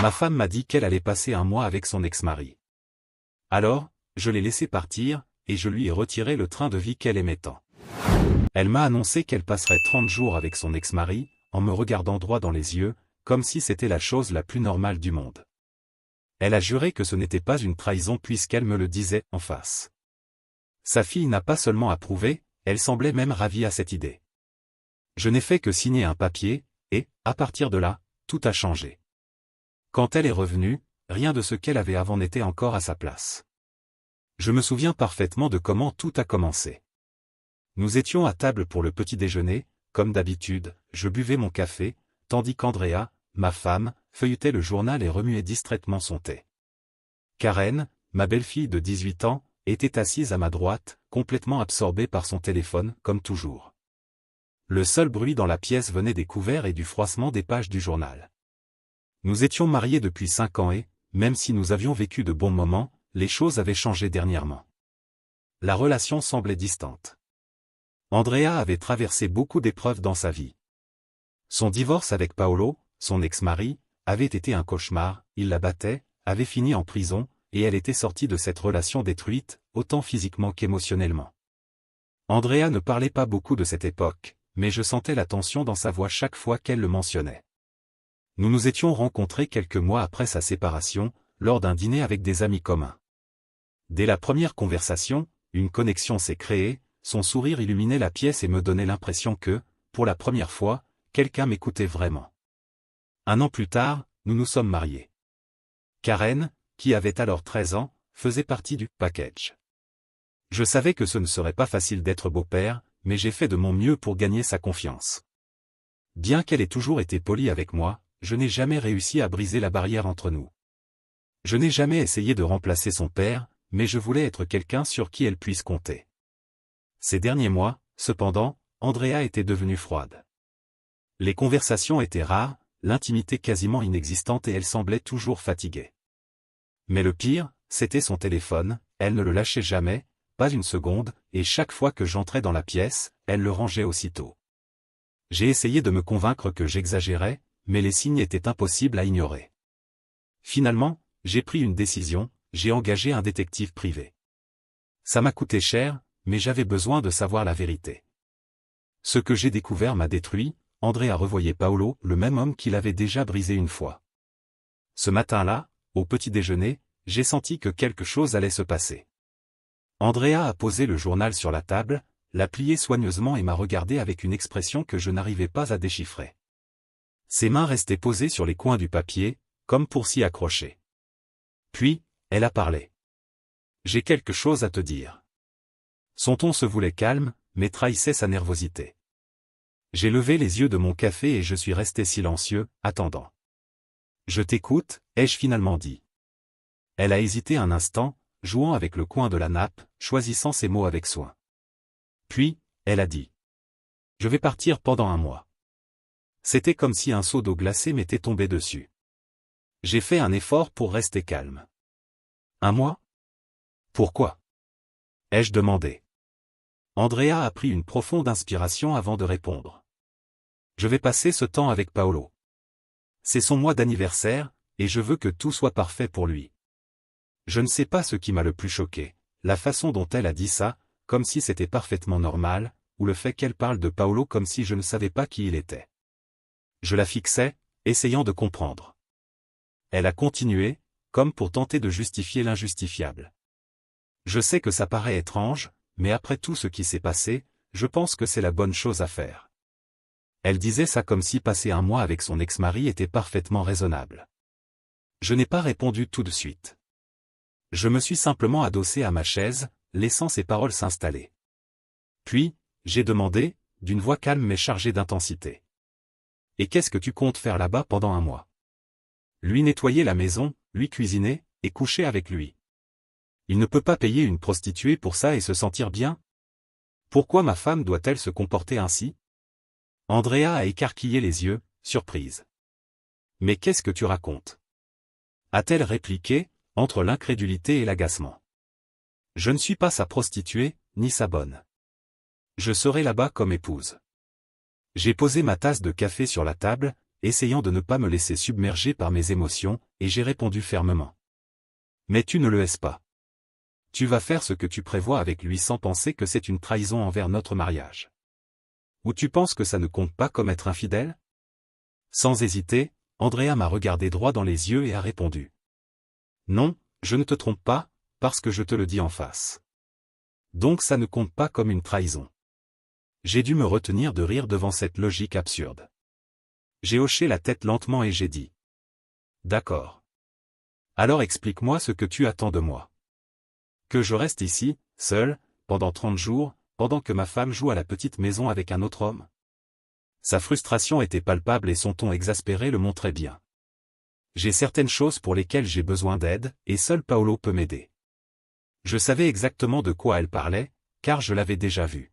Ma femme m'a dit qu'elle allait passer un mois avec son ex-mari. Alors, je l'ai laissé partir, et je lui ai retiré le train de vie qu'elle aimait tant. Elle m'a annoncé qu'elle passerait 30 jours avec son ex-mari, en me regardant droit dans les yeux, comme si c'était la chose la plus normale du monde. Elle a juré que ce n'était pas une trahison puisqu'elle me le disait en face. Sa fille n'a pas seulement approuvé, elle semblait même ravie à cette idée. Je n'ai fait que signer un papier, et, à partir de là, tout a changé. Quand elle est revenue, rien de ce qu'elle avait avant n'était encore à sa place. Je me souviens parfaitement de comment tout a commencé. Nous étions à table pour le petit déjeuner, comme d'habitude, je buvais mon café, tandis qu'Andrea, ma femme, feuilletait le journal et remuait distraitement son thé. Karen, ma belle-fille de 18 ans, était assise à ma droite, complètement absorbée par son téléphone, comme toujours. Le seul bruit dans la pièce venait des couverts et du froissement des pages du journal. Nous étions mariés depuis 5 ans et, même si nous avions vécu de bons moments, les choses avaient changé dernièrement. La relation semblait distante. Andrea avait traversé beaucoup d'épreuves dans sa vie. Son divorce avec Paolo, son ex-mari, avait été un cauchemar, il la battait, avait fini en prison, et elle était sortie de cette relation détruite, autant physiquement qu'émotionnellement. Andrea ne parlait pas beaucoup de cette époque, mais je sentais la tension dans sa voix chaque fois qu'elle le mentionnait. Nous nous étions rencontrés quelques mois après sa séparation, lors d'un dîner avec des amis communs. Dès la première conversation, une connexion s'est créée, son sourire illuminait la pièce et me donnait l'impression que, pour la première fois, quelqu'un m'écoutait vraiment. 1 an plus tard, nous nous sommes mariés. Karen, qui avait alors 13 ans, faisait partie du « package ». Je savais que ce ne serait pas facile d'être beau-père, mais j'ai fait de mon mieux pour gagner sa confiance. Bien qu'elle ait toujours été polie avec moi, je n'ai jamais réussi à briser la barrière entre nous. Je n'ai jamais essayé de remplacer son père, mais je voulais être quelqu'un sur qui elle puisse compter. Ces derniers mois, cependant, Andrea était devenue froide. Les conversations étaient rares, l'intimité quasiment inexistante et elle semblait toujours fatiguée. Mais le pire, c'était son téléphone, elle ne le lâchait jamais, pas une seconde, et chaque fois que j'entrais dans la pièce, elle le rangeait aussitôt. J'ai essayé de me convaincre que j'exagérais, mais les signes étaient impossibles à ignorer. Finalement, j'ai pris une décision, j'ai engagé un détective privé. Ça m'a coûté cher, mais j'avais besoin de savoir la vérité. Ce que j'ai découvert m'a détruit, Andrea revoyait Paolo, le même homme qui l'avait déjà brisé une fois. Ce matin-là, au petit déjeuner, j'ai senti que quelque chose allait se passer. Andrea a posé le journal sur la table, l'a plié soigneusement et m'a regardé avec une expression que je n'arrivais pas à déchiffrer. Ses mains restaient posées sur les coins du papier, comme pour s'y accrocher. Puis, elle a parlé. « J'ai quelque chose à te dire. » Son ton se voulait calme, mais trahissait sa nervosité. J'ai levé les yeux de mon café et je suis resté silencieux, attendant. « Je t'écoute, ai-je finalement dit. » Elle a hésité un instant, jouant avec le coin de la nappe, choisissant ses mots avec soin. Puis, elle a dit. « Je vais partir pendant 1 mois. » C'était comme si un seau d'eau glacée m'était tombé dessus. J'ai fait un effort pour rester calme. 1 mois ? Pourquoi ? Ai-je demandé. Andrea a pris une profonde inspiration avant de répondre. Je vais passer ce temps avec Paolo. C'est son mois d'anniversaire, et je veux que tout soit parfait pour lui. Je ne sais pas ce qui m'a le plus choqué, la façon dont elle a dit ça, comme si c'était parfaitement normal, ou le fait qu'elle parle de Paolo comme si je ne savais pas qui il était. Je la fixais, essayant de comprendre. Elle a continué, comme pour tenter de justifier l'injustifiable. Je sais que ça paraît étrange, mais après tout ce qui s'est passé, je pense que c'est la bonne chose à faire. Elle disait ça comme si passer 1 mois avec son ex-mari était parfaitement raisonnable. Je n'ai pas répondu tout de suite. Je me suis simplement adossé à ma chaise, laissant ses paroles s'installer. Puis, j'ai demandé, d'une voix calme mais chargée d'intensité. « Et qu'est-ce que tu comptes faire là-bas pendant 1 mois ? » Lui nettoyer la maison, lui cuisiner, et coucher avec lui. Il ne peut pas payer une prostituée pour ça et se sentir bien ? Pourquoi ma femme doit-elle se comporter ainsi ? Andrea a écarquillé les yeux, surprise. « Mais qu'est-ce que tu racontes ? » a-t-elle répliqué, entre l'incrédulité et l'agacement. « Je ne suis pas sa prostituée, ni sa bonne. Je serai là-bas comme épouse. » J'ai posé ma tasse de café sur la table, essayant de ne pas me laisser submerger par mes émotions, et j'ai répondu fermement. Mais tu ne le es pas. Tu vas faire ce que tu prévois avec lui sans penser que c'est une trahison envers notre mariage. Ou tu penses que ça ne compte pas comme être infidèle? Sans hésiter, Andrea m'a regardé droit dans les yeux et a répondu. Non, je ne te trompe pas, parce que je te le dis en face. Donc ça ne compte pas comme une trahison. J'ai dû me retenir de rire devant cette logique absurde. J'ai hoché la tête lentement et j'ai dit. D'accord. Alors explique-moi ce que tu attends de moi. Que je reste ici, seul, pendant 30 jours, pendant que ma femme joue à la petite maison avec un autre homme? Sa frustration était palpable et son ton exaspéré le montrait bien. J'ai certaines choses pour lesquelles j'ai besoin d'aide, et seul Paolo peut m'aider. Je savais exactement de quoi elle parlait, car je l'avais déjà vu.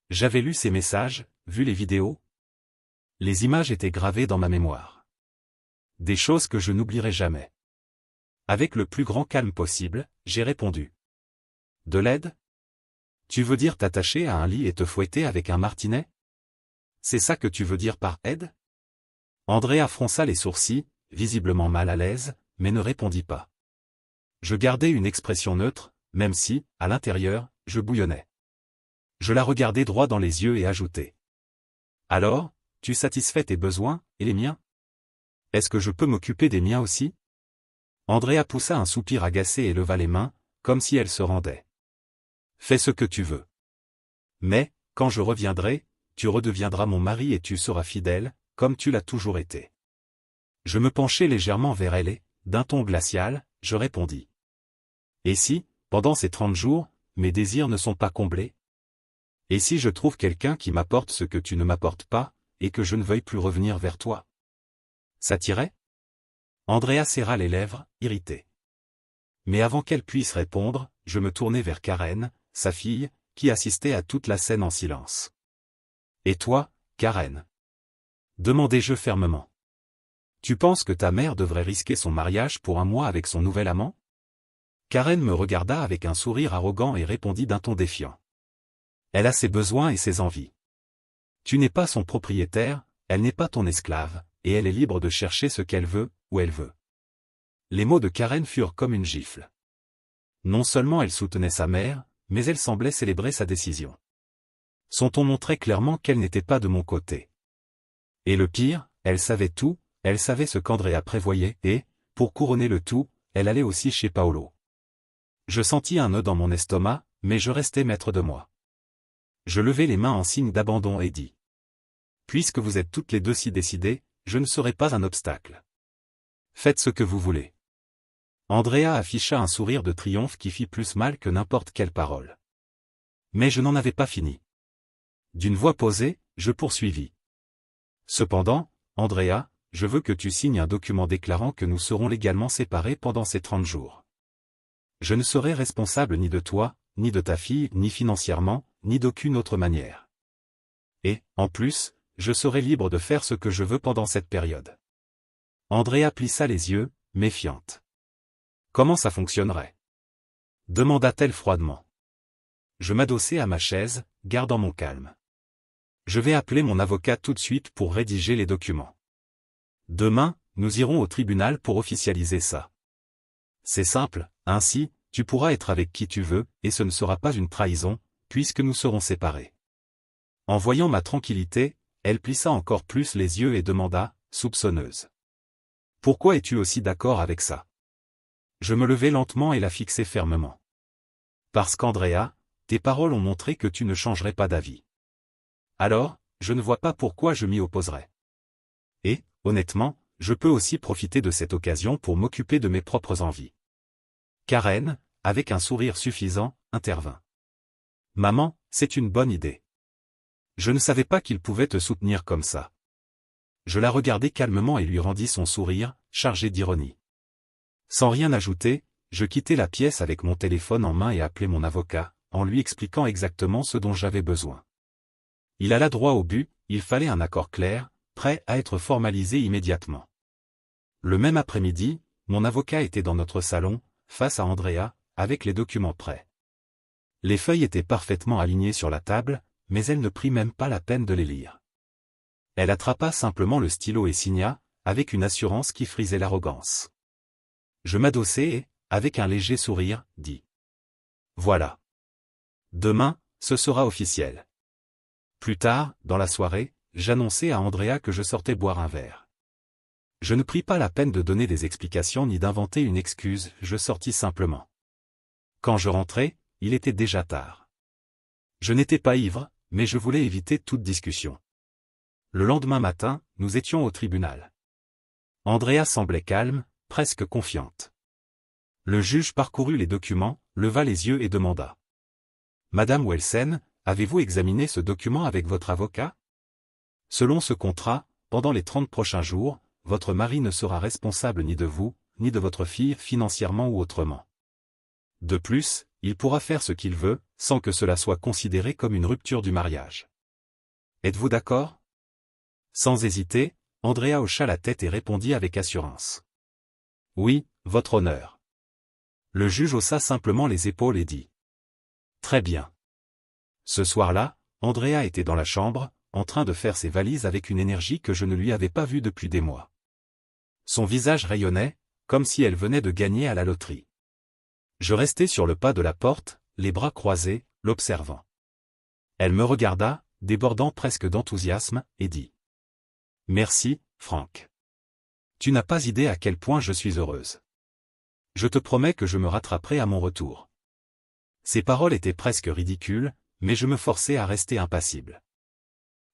J'avais lu ses messages, vu les vidéos. Les images étaient gravées dans ma mémoire. Des choses que je n'oublierai jamais. Avec le plus grand calme possible, j'ai répondu. De l'aide? Tu veux dire t'attacher à un lit et te fouetter avec un martinet? C'est ça que tu veux dire par aide? Andrea fronça les sourcils, visiblement mal à l'aise, mais ne répondit pas. Je gardais une expression neutre, même si, à l'intérieur, je bouillonnais. Je la regardai droit dans les yeux et ajoutai. Alors, tu satisfais tes besoins, et les miens? Est-ce que je peux m'occuper des miens aussi? Andrea poussa un soupir agacé et leva les mains, comme si elle se rendait. Fais ce que tu veux. Mais, quand je reviendrai, tu redeviendras mon mari et tu seras fidèle, comme tu l'as toujours été. Je me penchai légèrement vers elle et, d'un ton glacial, je répondis. Et si, pendant ces 30 jours, mes désirs ne sont pas comblés? Et si je trouve quelqu'un qui m'apporte ce que tu ne m'apportes pas, et que je ne veuille plus revenir vers toi? Ça t'irait? Andrea serra les lèvres, irritée. Mais avant qu'elle puisse répondre, je me tournai vers Karen, sa fille, qui assistait à toute la scène en silence. Et toi, Karen? Demandai-je fermement. Tu penses que ta mère devrait risquer son mariage pour un mois avec son nouvel amant? Karen me regarda avec un sourire arrogant et répondit d'un ton défiant. Elle a ses besoins et ses envies. Tu n'es pas son propriétaire, elle n'est pas ton esclave, et elle est libre de chercher ce qu'elle veut, où elle veut. Les mots de Karen furent comme une gifle. Non seulement elle soutenait sa mère, mais elle semblait célébrer sa décision. Son ton montrait clairement qu'elle n'était pas de mon côté. Et le pire, elle savait tout, elle savait ce qu'Andrea prévoyait et, pour couronner le tout, elle allait aussi chez Paolo. Je sentis un nœud dans mon estomac, mais je restai maître de moi. Je levai les mains en signe d'abandon et dis. Puisque vous êtes toutes les deux si décidées, je ne serai pas un obstacle. Faites ce que vous voulez. Andrea afficha un sourire de triomphe qui fit plus mal que n'importe quelle parole. Mais je n'en avais pas fini. D'une voix posée, je poursuivis. Cependant, Andrea, je veux que tu signes un document déclarant que nous serons légalement séparés pendant ces 30 jours. Je ne serai responsable ni de toi, ni de ta fille, ni financièrement, ni d'aucune autre manière. Et, en plus, je serai libre de faire ce que je veux pendant cette période. Andrea plissa les yeux, méfiante. Comment ça fonctionnerait? Demanda-t-elle froidement. Je m'adossai à ma chaise, gardant mon calme. Je vais appeler mon avocat tout de suite pour rédiger les documents. Demain, nous irons au tribunal pour officialiser ça. C'est simple, ainsi, tu pourras être avec qui tu veux, et ce ne sera pas une trahison, puisque nous serons séparés. En voyant ma tranquillité, elle plissa encore plus les yeux et demanda, soupçonneuse. Pourquoi es-tu aussi d'accord avec ça? Je me levai lentement et la fixai fermement. Parce qu'Andrea, tes paroles ont montré que tu ne changerais pas d'avis. Alors, je ne vois pas pourquoi je m'y opposerais. Et, honnêtement, je peux aussi profiter de cette occasion pour m'occuper de mes propres envies. Karen, avec un sourire suffisant, intervint. Maman, c'est une bonne idée. Je ne savais pas qu'il pouvait te soutenir comme ça. Je la regardai calmement et lui rendis son sourire, chargé d'ironie. Sans rien ajouter, je quittai la pièce avec mon téléphone en main et appelai mon avocat, en lui expliquant exactement ce dont j'avais besoin. Il alla droit au but, il fallait un accord clair, prêt à être formalisé immédiatement. Le même après-midi, mon avocat était dans notre salon, face à Andrea, avec les documents prêts. Les feuilles étaient parfaitement alignées sur la table, mais elle ne prit même pas la peine de les lire. Elle attrapa simplement le stylo et signa, avec une assurance qui frisait l'arrogance. Je m'adossai et, avec un léger sourire, dis. Voilà. Demain, ce sera officiel. Plus tard, dans la soirée, j'annonçai à Andrea que je sortais boire un verre. Je ne pris pas la peine de donner des explications ni d'inventer une excuse, je sortis simplement. Quand je rentrai, il était déjà tard. Je n'étais pas ivre, mais je voulais éviter toute discussion. Le lendemain matin, nous étions au tribunal. Andrea semblait calme, presque confiante. Le juge parcourut les documents, leva les yeux et demanda. « Madame Welsen, avez-vous examiné ce document avec votre avocat ? Selon ce contrat, pendant les 30 prochains jours, votre mari ne sera responsable ni de vous, ni de votre fille financièrement ou autrement. De plus, il pourra faire ce qu'il veut, sans que cela soit considéré comme une rupture du mariage. Êtes-vous d'accord ? » Sans hésiter, Andrea hocha la tête et répondit avec assurance. « Oui, votre honneur. » Le juge haussa simplement les épaules et dit. « Très bien. » Ce soir-là, Andrea était dans la chambre, en train de faire ses valises avec une énergie que je ne lui avais pas vue depuis des mois. Son visage rayonnait, comme si elle venait de gagner à la loterie. Je restai sur le pas de la porte, les bras croisés, l'observant. Elle me regarda, débordant presque d'enthousiasme, et dit. « Merci, Franck. Tu n'as pas idée à quel point je suis heureuse. Je te promets que je me rattraperai à mon retour. » Ces paroles étaient presque ridicules, mais je me forçai à rester impassible.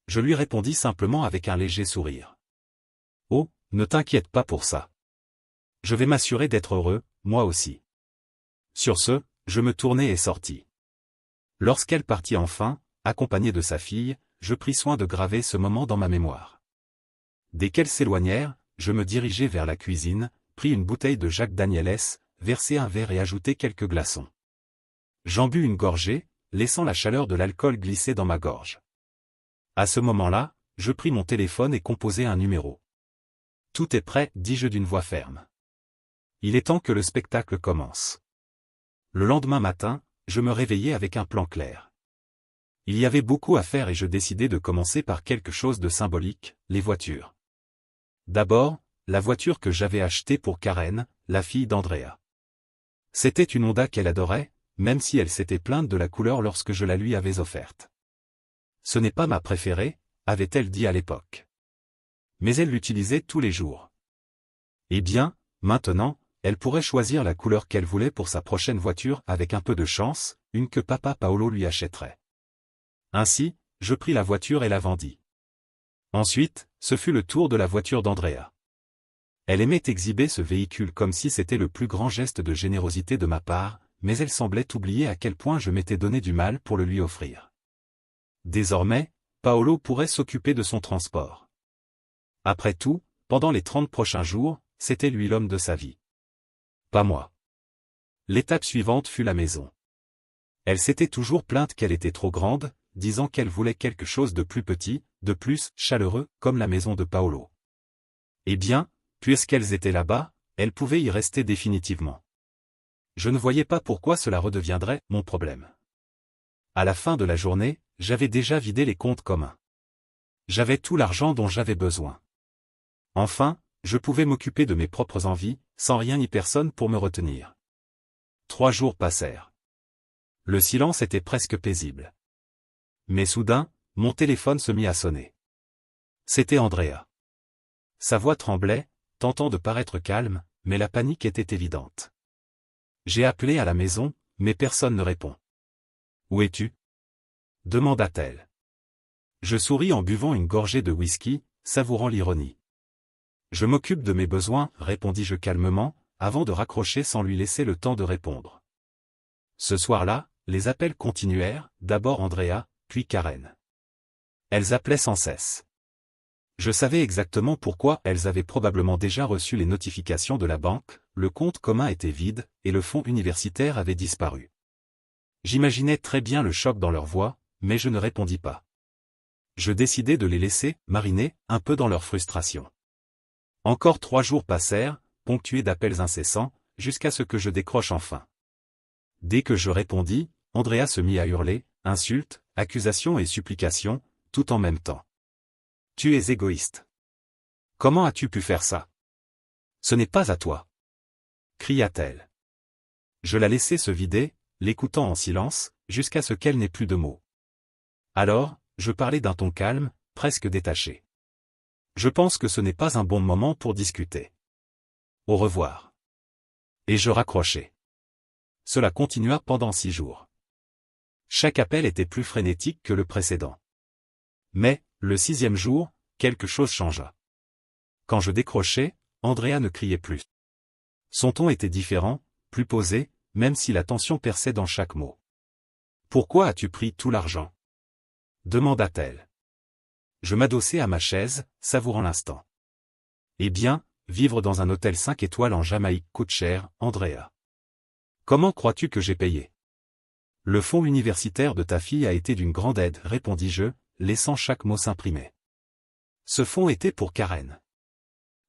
Je lui répondis simplement avec un léger sourire. « Oh, ne t'inquiète pas pour ça. Je vais m'assurer d'être heureux, moi aussi. » Sur ce, je me tournai et sortis. Lorsqu'elle partit enfin, accompagnée de sa fille, je pris soin de graver ce moment dans ma mémoire. Dès qu'elles s'éloignèrent, je me dirigeai vers la cuisine, pris une bouteille de Jack Daniels, versai un verre et ajoutai quelques glaçons. J'en bus une gorgée, laissant la chaleur de l'alcool glisser dans ma gorge. À ce moment-là, je pris mon téléphone et composai un numéro. « Tout est prêt, dis-je d'une voix ferme. Il est temps que le spectacle commence. » Le lendemain matin, je me réveillai avec un plan clair. Il y avait beaucoup à faire et je décidai de commencer par quelque chose de symbolique, les voitures. D'abord, la voiture que j'avais achetée pour Karen, la fille d'Andrea. C'était une Honda qu'elle adorait, même si elle s'était plainte de la couleur lorsque je la lui avais offerte. Ce n'est pas ma préférée, avait-elle dit à l'époque. Mais elle l'utilisait tous les jours. Eh bien, maintenant, elle pourrait choisir la couleur qu'elle voulait pour sa prochaine voiture avec un peu de chance, une que papa Paolo lui achèterait. Ainsi, je pris la voiture et la vendis. Ensuite, ce fut le tour de la voiture d'Andrea. Elle aimait exhiber ce véhicule comme si c'était le plus grand geste de générosité de ma part, mais elle semblait oublier à quel point je m'étais donné du mal pour le lui offrir. Désormais, Paolo pourrait s'occuper de son transport. Après tout, pendant les 30 prochains jours, c'était lui l'homme de sa vie. Pas moi. L'étape suivante fut la maison. Elle s'était toujours plainte qu'elle était trop grande, disant qu'elle voulait quelque chose de plus petit, de plus chaleureux, comme la maison de Paolo. Eh bien, puisqu'elles étaient là-bas, elle pouvait y rester définitivement. Je ne voyais pas pourquoi cela redeviendrait mon problème. À la fin de la journée, j'avais déjà vidé les comptes communs. J'avais tout l'argent dont j'avais besoin. Enfin, je pouvais m'occuper de mes propres envies, sans rien ni personne pour me retenir. 3 jours passèrent. Le silence était presque paisible. Mais soudain, mon téléphone se mit à sonner. C'était Andrea. Sa voix tremblait, tentant de paraître calme, mais la panique était évidente. J'ai appelé à la maison, mais personne ne répond. « Où es-tu » demanda-t-elle. Je souris en buvant une gorgée de whisky, savourant l'ironie. « Je m'occupe de mes besoins, répondis-je calmement, avant de raccrocher sans lui laisser le temps de répondre. Ce soir-là, les appels continuèrent, d'abord Andrea, puis Karen. Elles appelaient sans cesse. Je savais exactement pourquoi elles avaient probablement déjà reçu les notifications de la banque, le compte commun était vide, et le fonds universitaire avait disparu. J'imaginais très bien le choc dans leur voix, mais je ne répondis pas. Je décidai de les laisser mariner un peu dans leur frustration. Encore 3 jours passèrent, ponctués d'appels incessants, jusqu'à ce que je décroche enfin. Dès que je répondis, Andrea se mit à hurler, insultes, accusations et supplications, tout en même temps. Tu es égoïste. Comment as-tu pu faire ça? Ce n'est pas à toi. Cria-t-elle. Je la laissai se vider, l'écoutant en silence, jusqu'à ce qu'elle n'ait plus de mots. Alors, je parlais d'un ton calme, presque détaché. Je pense que ce n'est pas un bon moment pour discuter. Au revoir. Et je raccrochai. Cela continua pendant 6 jours. Chaque appel était plus frénétique que le précédent. Mais, le 6e jour, quelque chose changea. Quand je décrochai, Andrea ne criait plus. Son ton était différent, plus posé, même si la tension perçait dans chaque mot. « Pourquoi as-tu pris tout l'argent » demanda-t-elle. Je m'adossai à ma chaise, savourant l'instant. Eh bien, vivre dans un hôtel 5 étoiles en Jamaïque coûte cher, Andrea. Comment crois-tu que j'ai payé? Le fonds universitaire de ta fille a été d'une grande aide, répondis-je, laissant chaque mot s'imprimer. Ce fonds était pour Karen.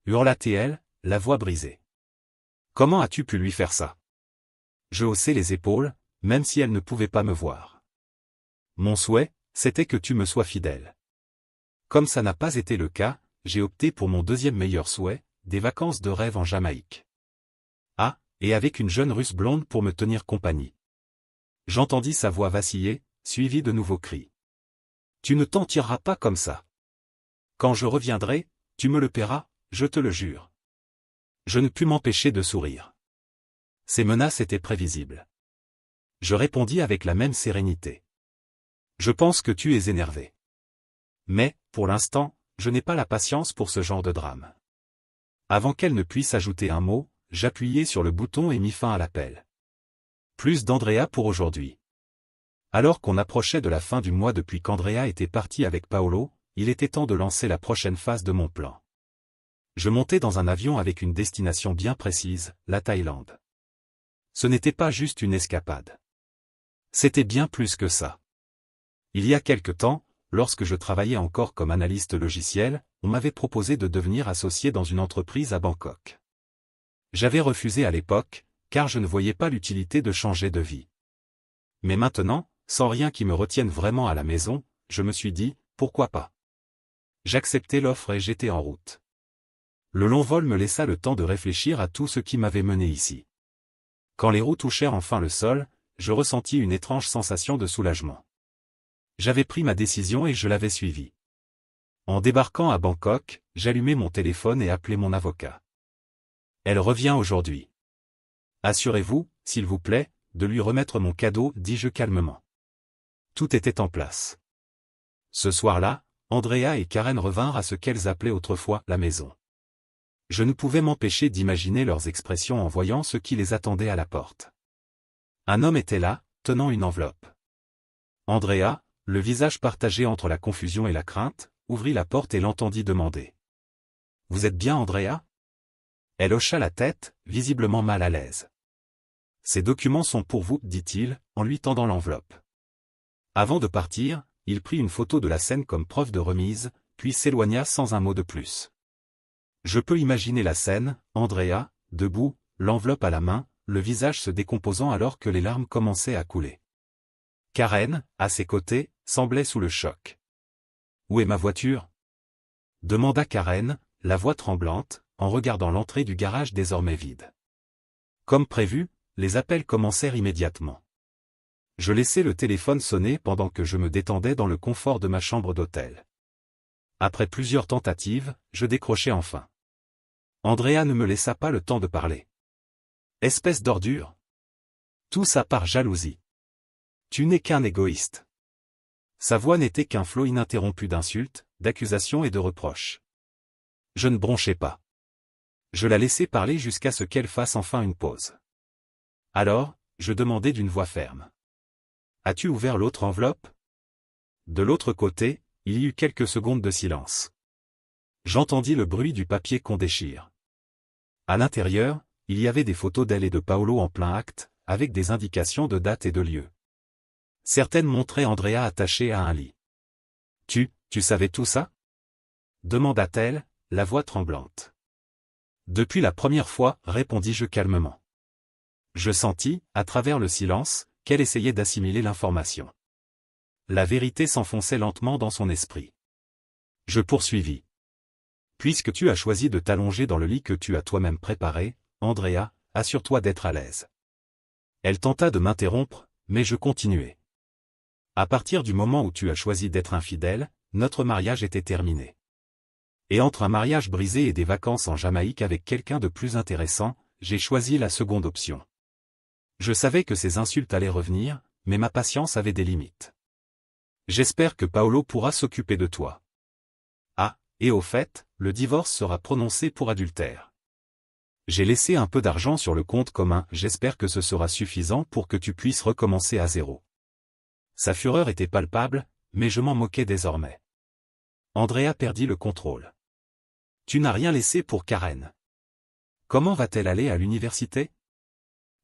Hurla-t-elle, la voix brisée. Comment as-tu pu lui faire ça? Je haussai les épaules, même si elle ne pouvait pas me voir. Mon souhait, c'était que tu me sois fidèle. Comme ça n'a pas été le cas, j'ai opté pour mon deuxième meilleur souhait, des vacances de rêve en Jamaïque. Ah, et avec une jeune Russe blonde pour me tenir compagnie. J'entendis sa voix vaciller, suivie de nouveaux cris. Tu ne t'en tireras pas comme ça. Quand je reviendrai, tu me le paieras, je te le jure. Je ne pus m'empêcher de sourire. Ces menaces étaient prévisibles. Je répondis avec la même sérénité. Je pense que tu es énervé. Mais, pour l'instant, je n'ai pas la patience pour ce genre de drame. Avant qu'elle ne puisse ajouter un mot, j'appuyai sur le bouton et mis fin à l'appel. Plus d'Andrea pour aujourd'hui. Alors qu'on approchait de la fin du mois depuis qu'Andrea était partie avec Paolo, il était temps de lancer la prochaine phase de mon plan. Je montais dans un avion avec une destination bien précise, la Thaïlande. Ce n'était pas juste une escapade. C'était bien plus que ça. Il y a quelque temps, lorsque je travaillais encore comme analyste logiciel, on m'avait proposé de devenir associé dans une entreprise à Bangkok. J'avais refusé à l'époque, car je ne voyais pas l'utilité de changer de vie. Mais maintenant, sans rien qui me retienne vraiment à la maison, je me suis dit, pourquoi pas? J'acceptai l'offre et j'étais en route. Le long vol me laissa le temps de réfléchir à tout ce qui m'avait mené ici. Quand les roues touchèrent enfin le sol, je ressentis une étrange sensation de soulagement. J'avais pris ma décision et je l'avais suivie. En débarquant à Bangkok, j'allumai mon téléphone et appelai mon avocat. Elle revient aujourd'hui. Assurez-vous, s'il vous plaît, de lui remettre mon cadeau, dis-je calmement. Tout était en place. Ce soir-là, Andrea et Karen revinrent à ce qu'elles appelaient autrefois la maison. Je ne pouvais m'empêcher d'imaginer leurs expressions en voyant ce qui les attendait à la porte. Un homme était là, tenant une enveloppe. Andrea, le visage partagé entre la confusion et la crainte, ouvrit la porte et l'entendit demander. « Vous êtes bien Andrea ?» Elle hocha la tête, visiblement mal à l'aise. « Ces documents sont pour vous, dit-il, en lui tendant l'enveloppe. » Avant de partir, il prit une photo de la scène comme preuve de remise, puis s'éloigna sans un mot de plus. Je peux imaginer la scène, Andrea, debout, l'enveloppe à la main, le visage se décomposant alors que les larmes commençaient à couler. Karen, à ses côtés, semblait sous le choc. « Où est ma voiture ?» demanda Karen, la voix tremblante, en regardant l'entrée du garage désormais vide. Comme prévu, les appels commencèrent immédiatement. Je laissai le téléphone sonner pendant que je me détendais dans le confort de ma chambre d'hôtel. Après plusieurs tentatives, je décrochai enfin. Andrea ne me laissa pas le temps de parler. « Espèce d'ordure ! Tout ça par jalousie. Tu n'es qu'un égoïste. » Sa voix n'était qu'un flot ininterrompu d'insultes, d'accusations et de reproches. Je ne bronchai pas. Je la laissai parler jusqu'à ce qu'elle fasse enfin une pause. Alors, je demandai d'une voix ferme. « As-tu ouvert l'autre enveloppe ?» De l'autre côté, il y eut quelques secondes de silence. J'entendis le bruit du papier qu'on déchire. À l'intérieur, il y avait des photos d'elle et de Paolo en plein acte, avec des indications de date et de lieu. Certaines montraient Andrea attachée à un lit. « Tu savais tout ça ?» demanda-t-elle, la voix tremblante. « Depuis la première fois, répondis-je calmement. Je sentis, à travers le silence, qu'elle essayait d'assimiler l'information. La vérité s'enfonçait lentement dans son esprit. Je poursuivis. Puisque tu as choisi de t'allonger dans le lit que tu as toi-même préparé, Andrea, assure-toi d'être à l'aise. Elle tenta de m'interrompre, mais je continuai. À partir du moment où tu as choisi d'être infidèle, notre mariage était terminé. Et entre un mariage brisé et des vacances en Jamaïque avec quelqu'un de plus intéressant, j'ai choisi la seconde option. Je savais que ces insultes allaient revenir, mais ma patience avait des limites. J'espère que Paolo pourra s'occuper de toi. Ah, et au fait, le divorce sera prononcé pour adultère. J'ai laissé un peu d'argent sur le compte commun, j'espère que ce sera suffisant pour que tu puisses recommencer à zéro. Sa fureur était palpable, mais je m'en moquais désormais. Andrea perdit le contrôle. Tu n'as rien laissé pour Karen. Comment va-t-elle aller à l'université?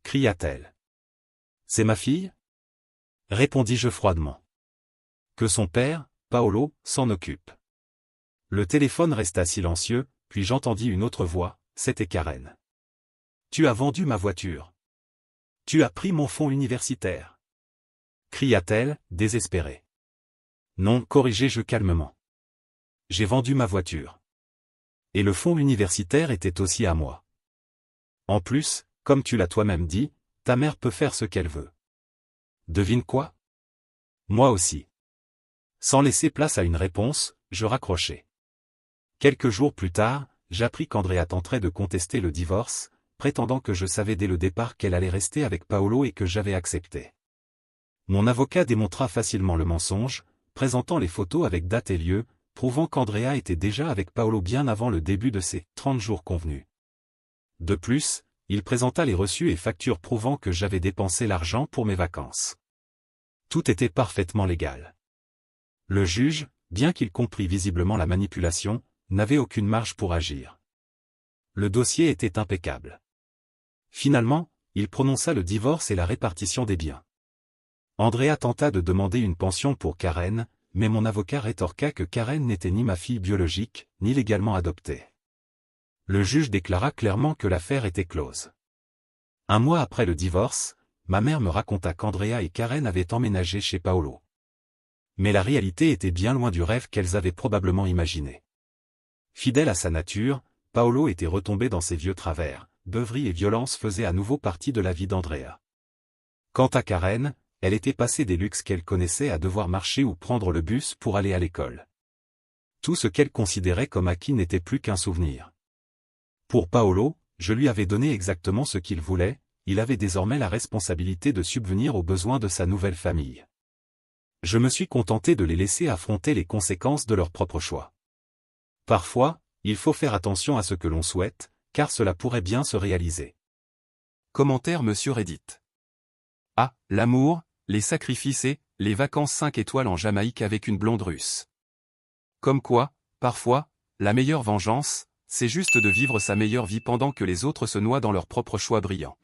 Cria-t-elle. C'est ma fille? Répondis-je froidement. Que son père, Paolo, s'en occupe. Le téléphone resta silencieux, puis j'entendis une autre voix, c'était Karen. Tu as vendu ma voiture. Tu as pris mon fonds universitaire. Cria-t-elle, désespérée. Non, corrigeai-je calmement. J'ai vendu ma voiture. Et le fonds universitaire était aussi à moi. En plus, comme tu l'as toi-même dit, ta mère peut faire ce qu'elle veut. Devine quoi? Moi aussi. Sans laisser place à une réponse, je raccrochai. Quelques jours plus tard, j'appris qu'Andrea tenterait de contester le divorce, prétendant que je savais dès le départ qu'elle allait rester avec Paolo et que j'avais accepté. Mon avocat démontra facilement le mensonge, présentant les photos avec date et lieu, prouvant qu'Andrea était déjà avec Paolo bien avant le début de ses 30 jours convenus. De plus, il présenta les reçus et factures prouvant que j'avais dépensé l'argent pour mes vacances. Tout était parfaitement légal. Le juge, bien qu'il comprît visiblement la manipulation, n'avait aucune marge pour agir. Le dossier était impeccable. Finalement, il prononça le divorce et la répartition des biens. Andrea tenta de demander une pension pour Karen, mais mon avocat rétorqua que Karen n'était ni ma fille biologique, ni légalement adoptée. Le juge déclara clairement que l'affaire était close. Un mois après le divorce, ma mère me raconta qu'Andrea et Karen avaient emménagé chez Paolo. Mais la réalité était bien loin du rêve qu'elles avaient probablement imaginé. Fidèle à sa nature, Paolo était retombé dans ses vieux travers, beuverie et violence faisaient à nouveau partie de la vie d'Andrea. Quant à Karen, elle était passée des luxes qu'elle connaissait à devoir marcher ou prendre le bus pour aller à l'école. Tout ce qu'elle considérait comme acquis n'était plus qu'un souvenir. Pour Paolo, je lui avais donné exactement ce qu'il voulait, il avait désormais la responsabilité de subvenir aux besoins de sa nouvelle famille. Je me suis contenté de les laisser affronter les conséquences de leur propre choix. Parfois, il faut faire attention à ce que l'on souhaite, car cela pourrait bien se réaliser. Commentaire Monsieur Reddit. Ah, l'amour, les sacrifices et les vacances 5 étoiles en Jamaïque avec une blonde russe. Comme quoi, parfois, la meilleure vengeance, c'est juste de vivre sa meilleure vie pendant que les autres se noient dans leurs propres choix brillants.